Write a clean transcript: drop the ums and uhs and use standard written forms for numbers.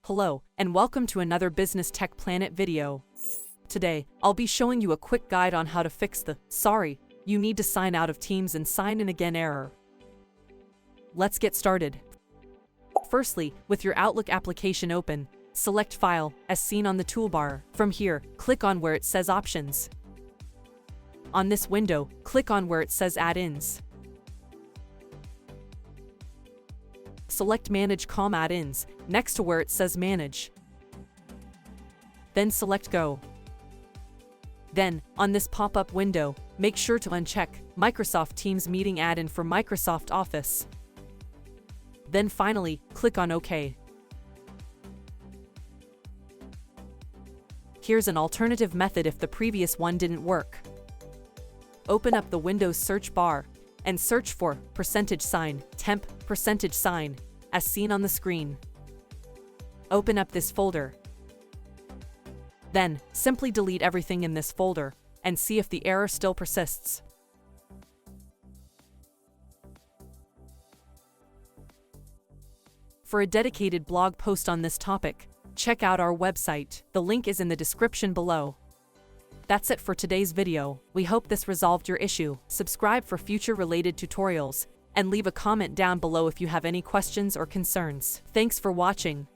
Hello, and welcome to another Business Tech Planet video. Today, I'll be showing you a quick guide on how to fix the "sorry, you need to sign out of Teams and sign in again" error. Let's get started. Firstly, with your Outlook application open, select File, as seen on the toolbar. From here, click on where it says Options. On this window, click on where it says Add-ins. Select Manage COM Add-ins, next to where it says Manage. Then select Go. Then, on this pop-up window, make sure to uncheck Microsoft Teams Meeting Add-in for Microsoft Office. Then finally, click on OK. Here's an alternative method if the previous one didn't work. Open up the Windows search bar and search for %temp %, as seen on the screen. Open up this folder. Then, simply delete everything in this folder and see if the error still persists. For a dedicated blog post on this topic, check out our website. The link is in the description below. That's it for today's video. We hope this resolved your issue. Subscribe for future related tutorials, and leave a comment down below if you have any questions or concerns. Thanks for watching.